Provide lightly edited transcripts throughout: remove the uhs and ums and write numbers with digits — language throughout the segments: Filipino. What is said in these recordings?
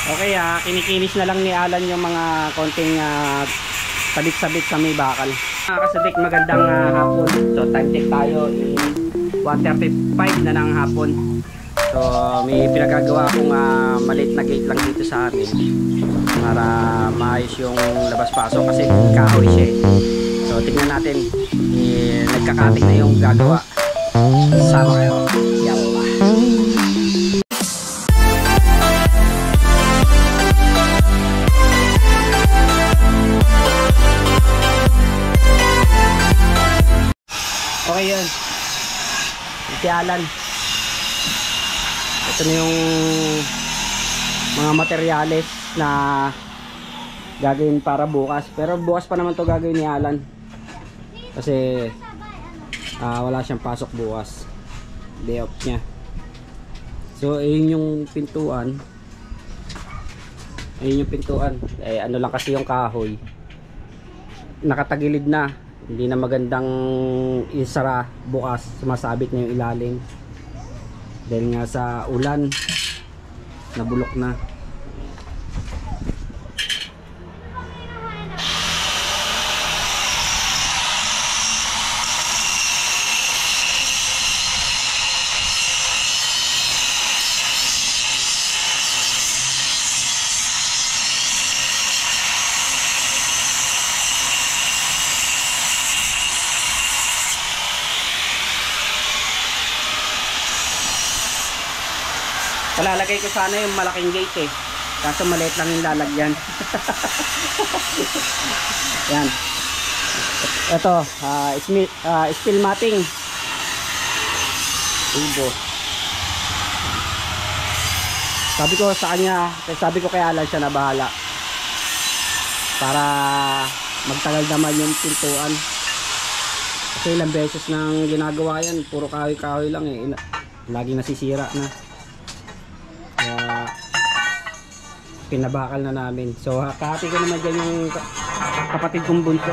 Okay, kinikinis na lang ni Alan yung mga konting sabit-sabit sa may bakal. Mga kasadik, magandang hapon. So time check tayo, 1:35 na ng hapon. So may pinagagawa akong maliit na gate lang dito sa amin para maayos yung labas-pasok kasi kahoy siya eh. So tingnan natin, nagkakating na yung gagawa. Sama kayo. Yalla. Okay yun. Si Alan. Ito na yung mga materyales na gagawin para bukas. Pero bukas pa naman to gagawin ni Alan. Kasi wala siyang pasok bukas. Day off niya. So ayun yung pintuan. Ayun yung pintuan. Ano lang kasi yung kahoy. Nakatagilid na. Hindi na magandang isara bukas, sumasabit na yung ilalim dahil nga sa ulan nabulok na. Palalagay ko sana yung malaking gate eh. Kaso maliit lang yung lalagyan. Yan. Ito, steel matting. Tubo. Sabi ko sa kanya, sabi ko kay Alan siya na bahala. Para magtagal naman yung pintuan. Kasi ilang beses nang ginagawa yan, puro kahoy-kahoy lang eh. Laging nasisira na. Pinabakal na namin. So kahati ko naman dyan yung kapatid kong bunso.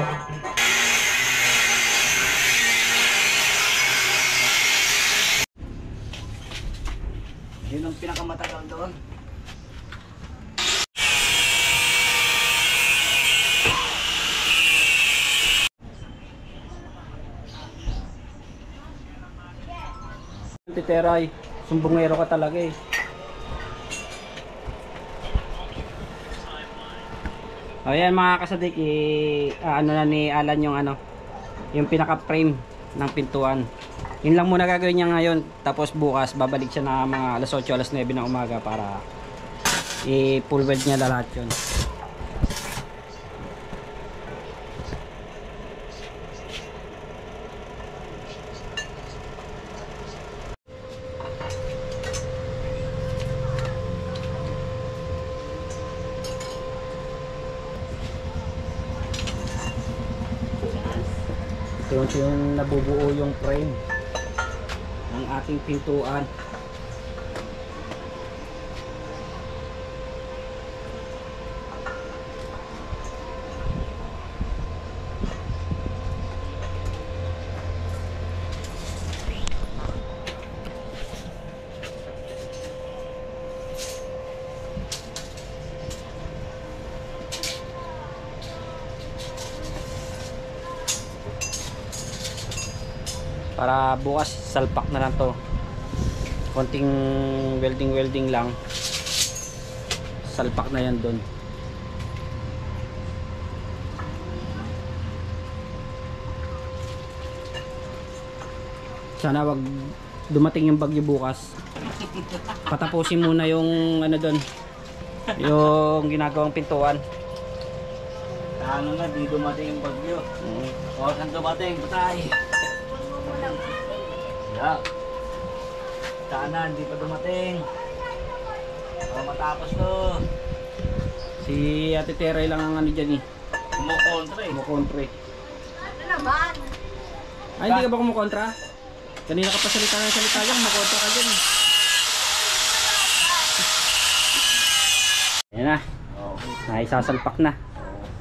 Yun ang pinakamatagal doon. Titeray, sumbongero ka talaga eh. Ayan mga kasadik, ano na ni Alan yung yung pinaka frame ng pintuan. Yun lang muna gagawin niya ngayon, tapos bukas babalik siya na mga alas 8, alas 9 ng umaga para i-full weld niya lahat yun. Ito yung nabubuo yung frame ng ating pintuan. Para bukas salpak na lang to, konting welding lang, salpak na yan doon. Sana wag dumating yung bagyo bukas. Patapusin muna yung doon, yung ginagawang pintuan. Ano na, di dumating yung bagyo. O, saan dumating? Patay. Yeah. Sana hindi pa dumating. O, matapos to. Si Ate Teray lang ang dyan eh. Kumukontra eh. Kumukontra. Ano naman? Ay, hindi ka ba kumukontra? Kanina ka pa salita lang, kumukontra ka dyan eh. Ayan na. Naisasalpak na.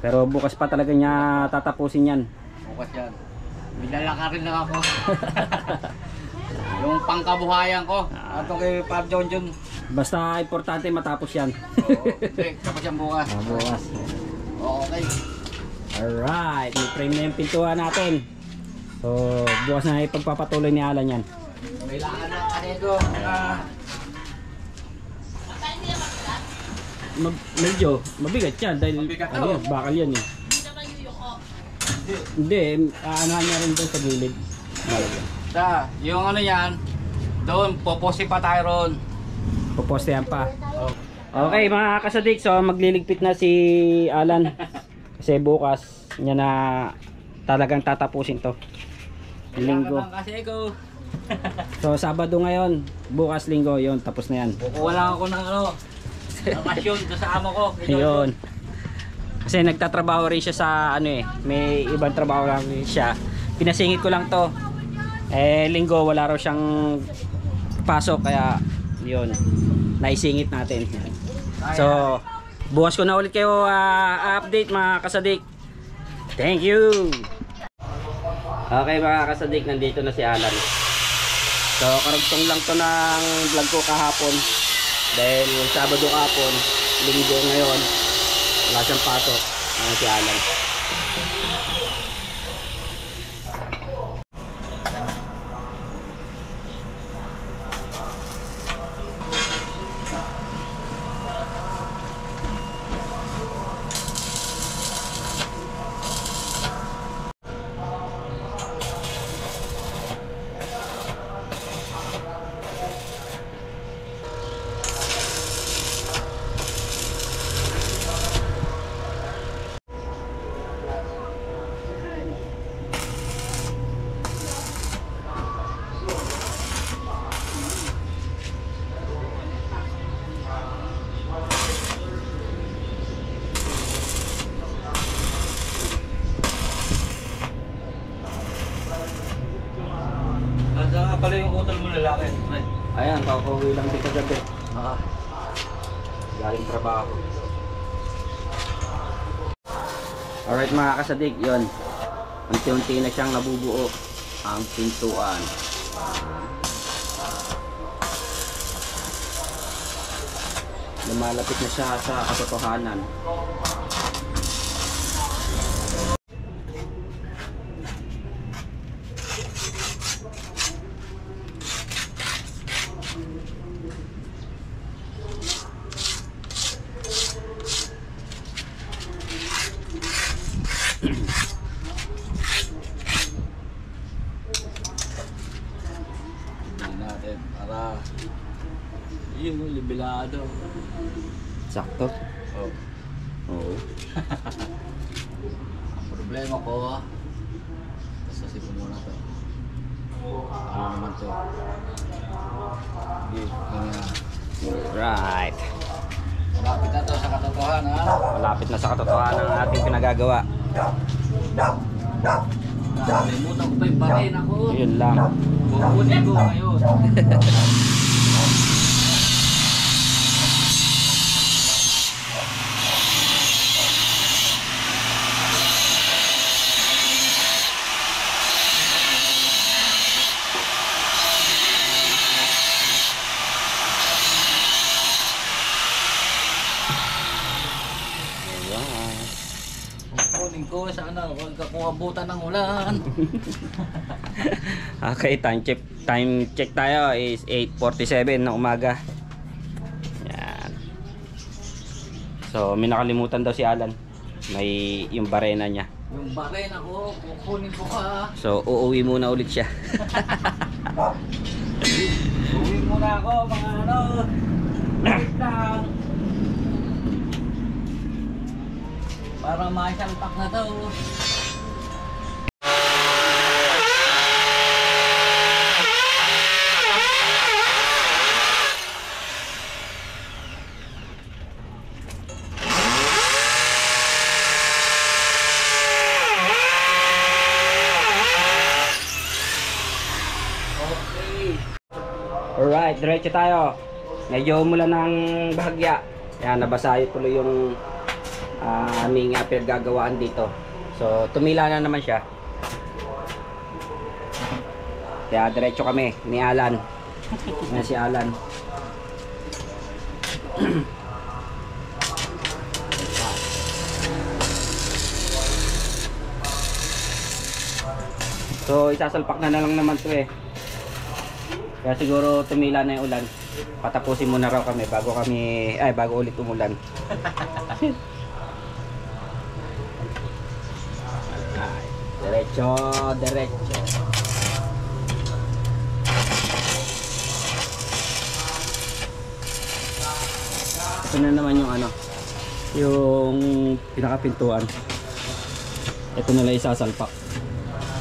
Pero bukas pa talaga niya tatapusin yan. Bukas yan. May lalaka rin lang ako. Yung pangkabuhayan ko. Ato kay Par John John. Basta importante matapos yan. Okay, tapos yan bukas. Bukas. Okay. Alright, may frame na yung pintuan natin. So, bukas na ipagpapatuloy ni Alan yan. May lakad na kasi ko. Medyo mabigat yan dahil Mabigat ano, yan, bakal yan eh. Hindi, aanahan niya rin doon sa gilid. Yung ano yan, doon, poposte pa tayo ron. Pupostehan pa. Okay mga kasadik, so magliligpit na si Alan. Kasi bukas niya na talagang tatapusin to. Linggo. Kasi ko. So Sabado ngayon, bukas Linggo, yon tapos na yan. Kukuha lang ako ng ano, lokasyon doon sa amo ko. Yun. Kasi nagtatrabaho rin siya sa ano eh, may ibang trabaho lang siya. Pinasingit ko lang to. Linggo wala raw siyang pasok kaya yun. Naisingit natin. So, bukas ko na ulit kayo update mga kasadik. Thank you. Okay mga kasadik, nandito na si Alan. So, karugtong lang to ng vlog ko kahapon. Dahil Sabado kahapon, Linggo ngayon, wala siyang pasok. Ang si Alan. Saan pala yung utol mo lalaki? Ayan, kakauwi lang din kagabi. Ah. Galing trabaho. Alright mga kasadik, yun. Unti-unti na siyang nabubuo ang pintuan. Lumalapit na siya sa katotohanan. Natin para yun mo libilado. Sakto. Oh. Oo. Ang problema ko, sasip ko muna to. Ano naman to? Sige, ganyan. Right. Malapit na to sa katotohanan, ha? Malapit na sa katotohanan ang ating pinagagawa. Nakalimutan ko pa yung barin ako. Yun lang. Kukunin ko ngayon. Kukunin ko sana huwag ka kung abutan ng ulan. Okay, time check tayo is 8:47 ng umaga. Yan. So, may nakalimutan daw si Alan. May yung barena niya. Yung barin ako, kukunin ko ka. So, uuwi muna ulit siya. Uwi muna ako, mga ano. Wait lang. Para maisalpak na to. Alright, diretso tayo. Medyo umulan ng bahagya. Yan, nabasayo tuloy yung aming pinagagawaan dito. So, tumila na naman siya. Kaya diretso kami ni Alan. Yan si Alan. So isasalpak na lang naman to eh. Kaya siguro tumila na yung ulan. Patapusin muna raw kami bago ulit umulan. Ay, diretso. Ito na naman yung yung pinakapintuan. Ito na lang isasalpak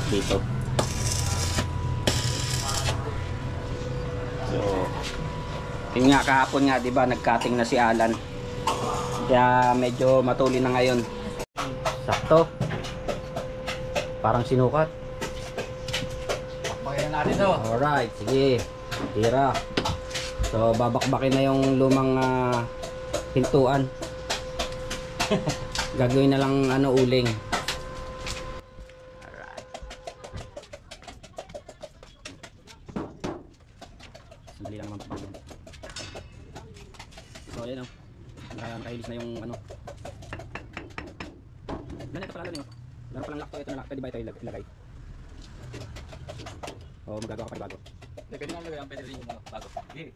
dito. So, yun nga kahapon nga, 'di ba, nag-cutting na si Alan. Kaya medyo matuli na ngayon. Sakto. Parang sinukat. Pakbayan natin to. Alright, sige. Tira. So, babakbakin na yung lumang pintuan. Gagawin na lang uling. Alright. Sandali lang naman papagyan. So, ayan o. Nakailis na yung Ito pala yun. Meron palang lock to. Ito na lock. Pwede ba ito ilagay? O, magagawa ka pa bago. Pwede nga lagay, pwede rin yung bago. Sige.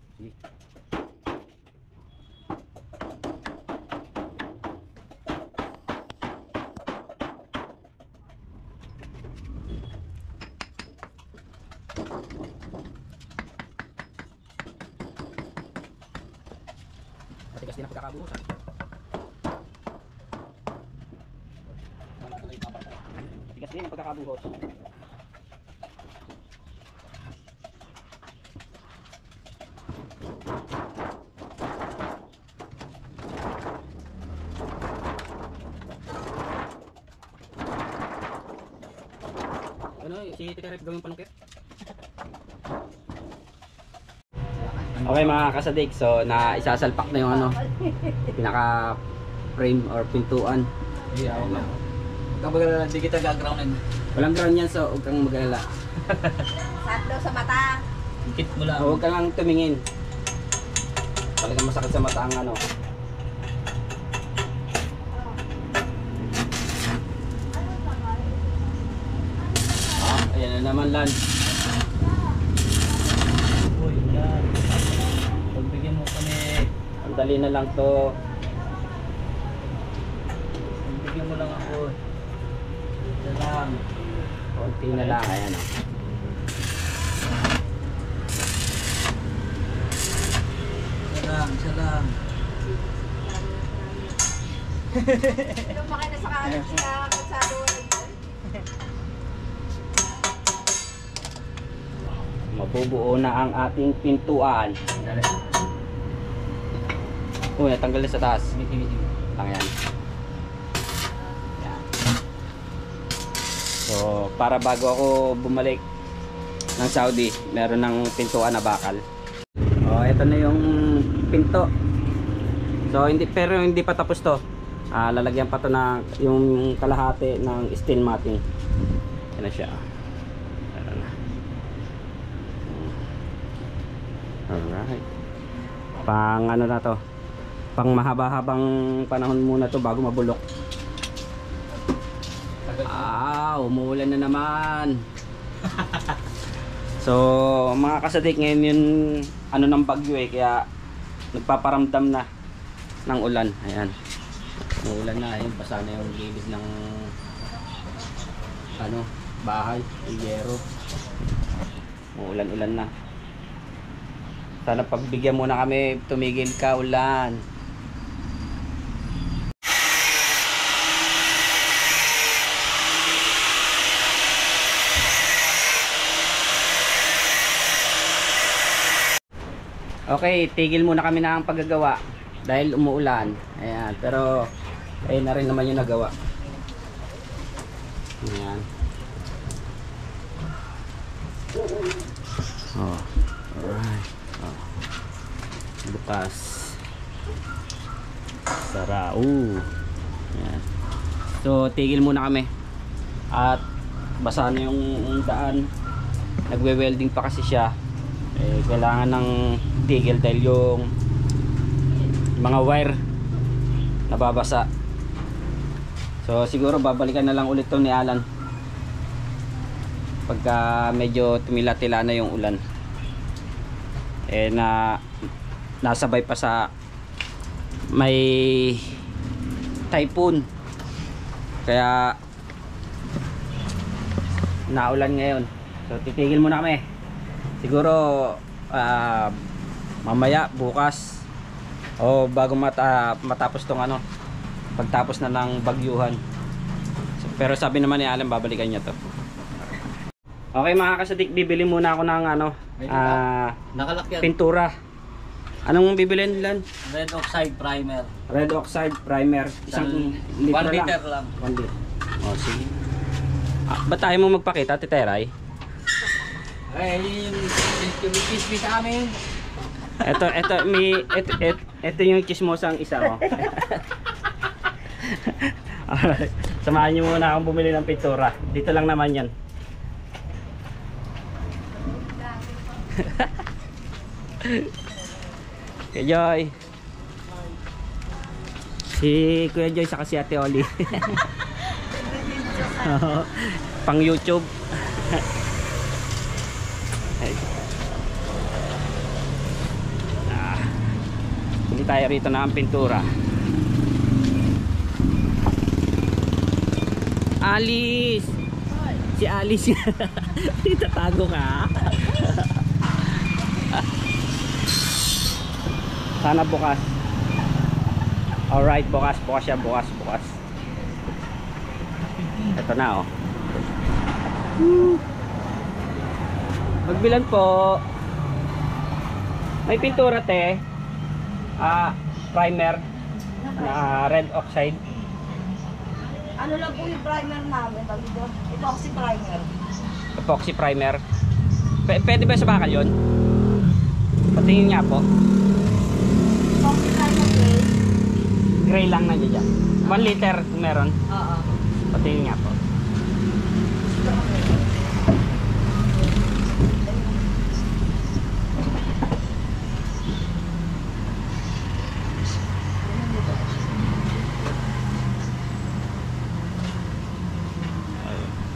Matigas din ang pagkakabuhusan. Matigas din ang pagkakabuhos. Si Tita Rep gawing panungkit. Okay mga kasadik, so isasalpak na yung pinaka frame or pintuan. Iya, ako na. Huwag kang mag-alala, hindi kita gagroundin. Walang ground yan, so huwag kang mag-alala. Sakit daw sa mata. Hikit mo lang. Huwag ka lang tumingin. Talagang masakit sa mata ang ayan na naman lan. Uy, yan. Pagbigyan mo kami. Ang dali na lang to. Pagbigyan mo lang ako. Ito lang. Konti na lang, ayan o. Isa lang. Lumakay na sa kalsado. Mabubuo na ang ating pintuan. Dali. Uy, natanggal na sa taas. Sige. Lang yan. Yan. So, para bago ako bumalik ng Saudi, meron ng pintuan na bakal. Oh, ito na yung pinto. So, pero hindi pa tapos to. Lalagyan pa to na yung kalahati ng steel matting. Yan na siya. Ayan na. Alright. Pang na to? Pang mahaba-habang panahon muna to bago mabulok. Umuulan na naman. So, mga kasadik, ngayon yung ng bagyo kaya nagpaparamdam na ng ulan. Ayan. Umuulan na, ayun, basa na yung gilid ng bahay, yero. Umuulan-ulan na. Sana pagbigyan mo na kami, tumigil ka, ulan. Okay, tigil muna kami na ang paggagawa dahil umuulan. Ayan, pero ayun na rin naman yung nagawa. Ayan. Oh, alright. Bukas. Sarao. Ayan. So, tigil muna kami. At basa na yung daan. Nagwe-welding pa kasi siya. Kailangan ng tigil dahil yung mga wire nababasa. So siguro babalikan na lang ulit to ni Alan pagka medyo tumila-tila na yung ulan. Eh nasabay pa sa may typhoon, kaya naulan ngayon. So titigil muna kami siguro mamaya, bukas o bago matapos tong ano, pagtapos na ng bagyuhan. So, pero sabi naman ni Alan babalikan niya to. Okay mga kasadik, bibili muna ako ng ano, Nakalakyan. pintura. Anong bibilin Lan? Red oxide primer. Red oxide primer. Isang 1 liter lang. 1 liter. O sige. Ba't tayo mo magpakita, Titeray? Eh, yung kismis sa amin. Ito yung chismosang isa ko. Alright. Samahan niyo muna akong bumili ng pintura. Dito lang naman yan. Kuya Joy. Si Kuya Joy saka si Ate Oli. Pang YouTube. Bili tayo rito na ang pintura. Alice! Si Alice. Tatago ka. Sana bukas. Alright, bukas siya, bukas. Ito na oh. Magbilan po. May pintura te. Primer na red oxide. Ano lang po yung primer namin? Epoxy primer. Epoxy primer. Pwede ba sa bakal yun? Patingin nga po. Epoxy primer gray. Gray lang na dyan. 1 liter kung meron. Oo. Patingin nga po.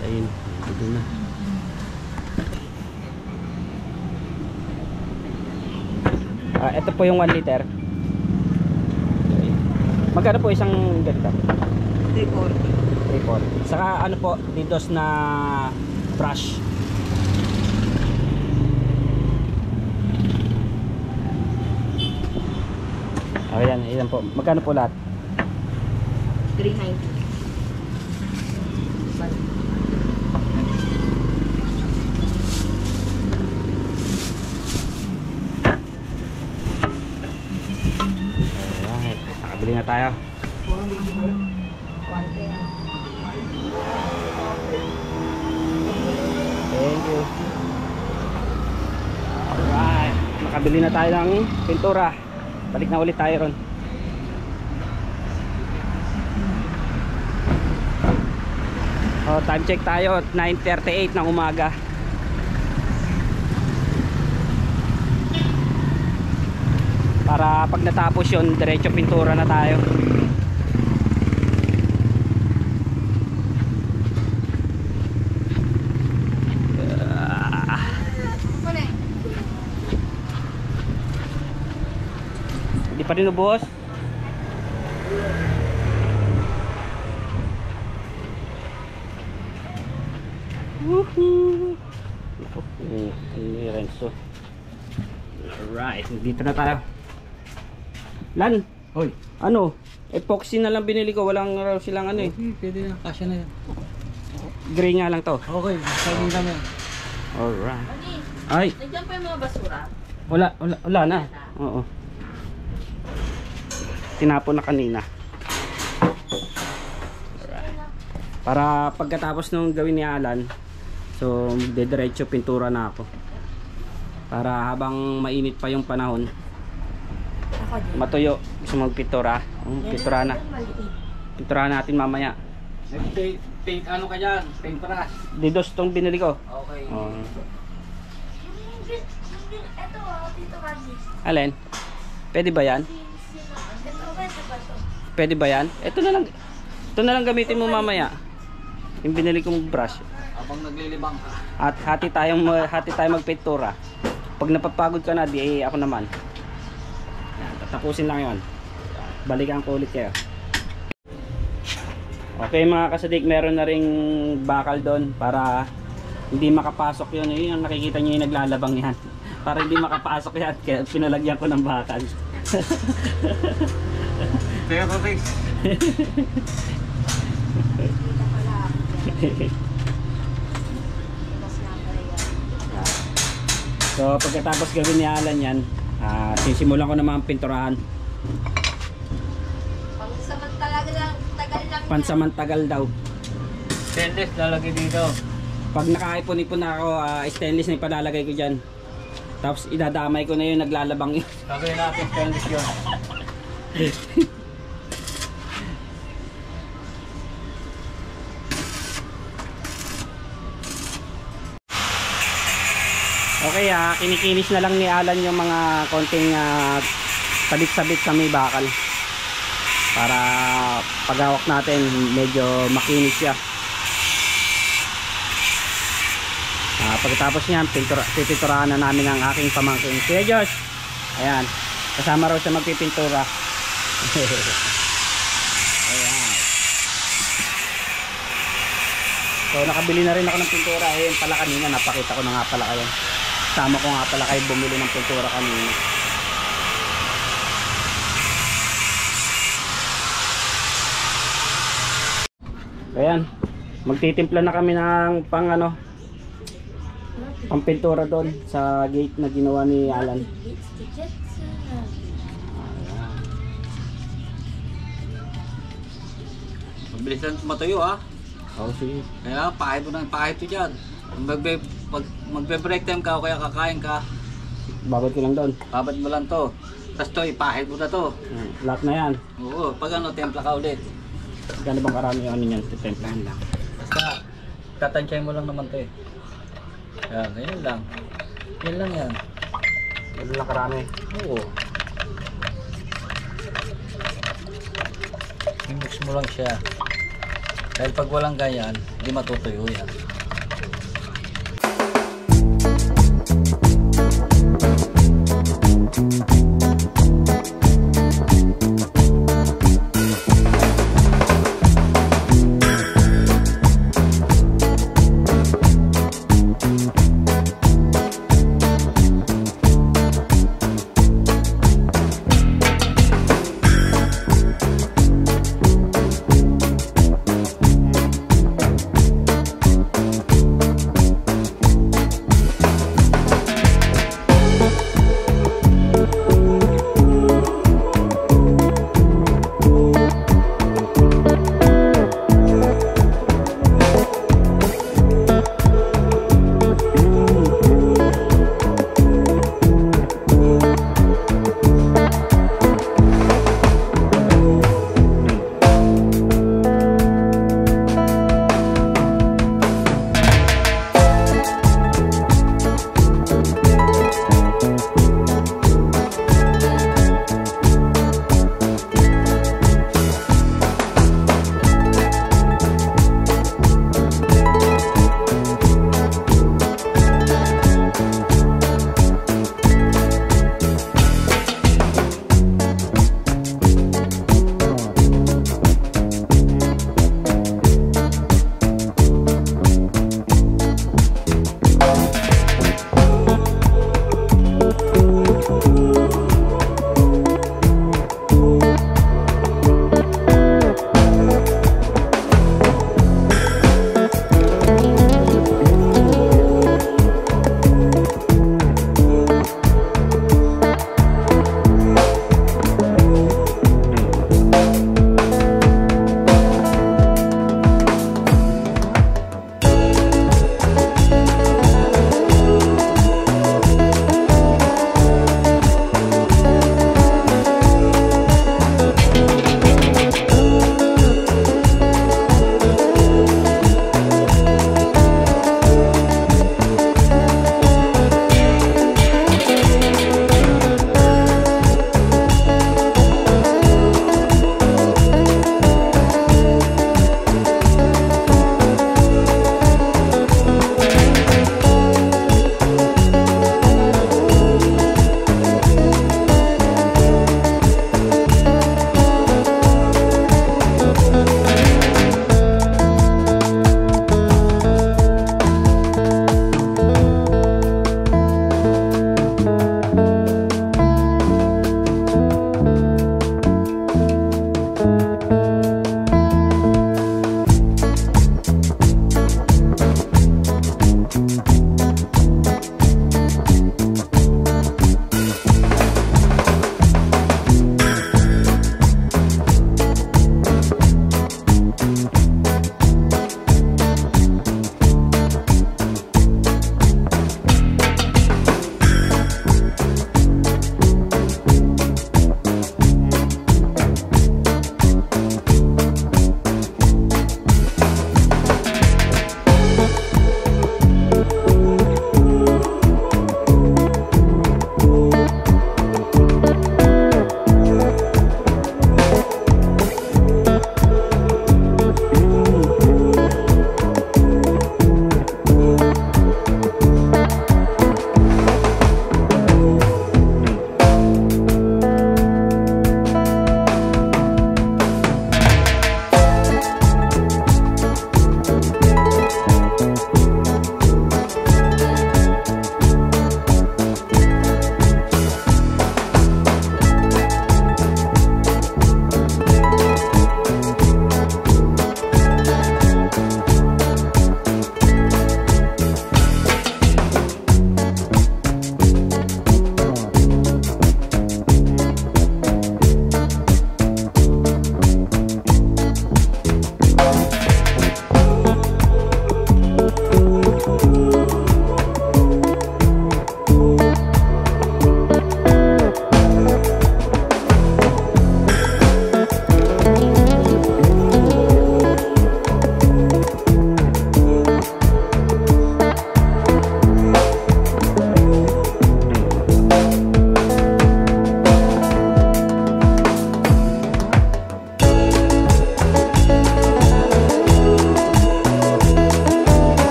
Ayun, ito na. Ito po yung 1 liter. Magkano po isang ganito? 340. Saka ano po, didos na brush. Ayan, ilan po. Magkano po lahat? 390. Alright, nakabili na tayo. Thank you. Alright, nakabili na tayo ng pintura. Balik na ulit tayo ron. Time check tayo, 9:38 ng umaga. Para pag natapos yun, diretso pintura na tayo. Hindi pa rin ubos. Woohoo! Renzo. Alright, dito na tayo. Lan, Hoy. ano? Epoxy na lang binili ko, walang raw silang ano eh. Pwede na, kasya na yan. Gray nga lang to. Okay, saging kami. Alright. Ay, Nandiyan pa yung mga basura. wala na. Oo. Tinapon na kanina. Alright. Para pagkatapos nung gawin ni Alan, so dediretso pintura na ako. Para habang mainit pa yung panahon, matuyo, gusto magpintura. Pintura na. Pintura natin mamaya. Paint ano ka dyan? Paint brush. Didos tong binili ko. Okay. Oh. Ito, Tito Randy. Alin? Pwede ba yan? Pwede ba yan? Ito na lang gamitin mo mamaya. Yung binili kong brush. Habang naglilibang ka. At hati tayo magpintura. Pag napapagod ka na, di ako naman. Yan, tatapusin lang yon. Balikan ko ulit kayo. Okay mga kasadik, meron na ring bakal doon para hindi makapasok yun. Yun ang nakikita nyo yung naglalabang yan. Para hindi makapasok yan, kaya pinalagyan ko ng bakal. Pero Rick. So pagkatapos gawin ni Alan yan, sisimulan ko naman ang pinturahan. Pansamantagal daw. Stainless lalagay dito. Pag nakaipon-ipon na ako, stainless na ipalalagay ko dyan. Tapos idadamay ko na yung naglalabang yun. Gagawin natin stainless yun. Okay, kinikinis na lang ni Alan yung mga konting sabit-sabit sa may bakal. Para paghawak natin, medyo makinis siya. Pagkatapos niyan, pipinturahan na namin ang aking pamangkin. Kuya Josh, ayan, kasama raw siya magpipintura. Ayan. So nakabili na rin ako ng pintura. Ayun pala kanina, napakita ko na nga pala kayo. Sama ko nga pala kayo bumili ng pintura kanina. Ayan, magtitimpla na kami ng pangpintura doon sa gate na ginawa ni Alan. Mabilisan matuyo ha. Oh, sige. Kaya pahit mo ng pahit to dyan. Magbe-break time ka o kaya kakain ka, Babad ko lang doon. babad mo lang to. Tapos to, ipahit mo na to. Lahat na yan. Oo, pag ano, templa ka ulit. Gano'n bang karami yung ano niyan? Templahan lang. Basta, tatansyahin mo lang naman to eh. Yan, ganyan lang. Yan lang yan. Gano'n lang karami. Oo. I-mix mo lang siya. Dahil pag walang ganyan, hindi matutuyo yan.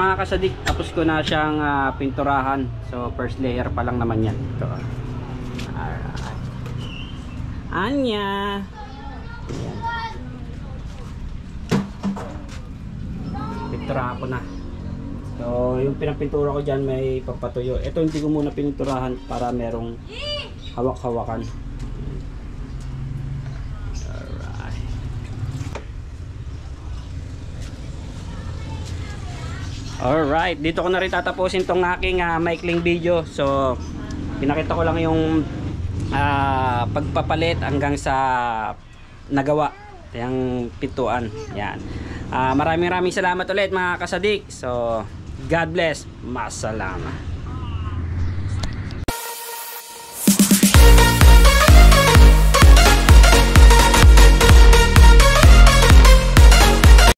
mga kasadik, tapos ko na siyang pinturahan. So first layer pa lang naman yan. Ito. Alright. Anya. Ayan. Pinturahan ko na. So yung pinapintura ko dyan may papatuyo. Ito hindi ko muna pininturahan para merong hawak-hawakan. Alright, dito ko na rin tatapusin tong aking maikling video. So, pinakita ko lang yung pagpapalit hanggang sa nagawa yung pintuan. Yan. Maraming salamat ulit mga kasadik. So, God bless. Masalama.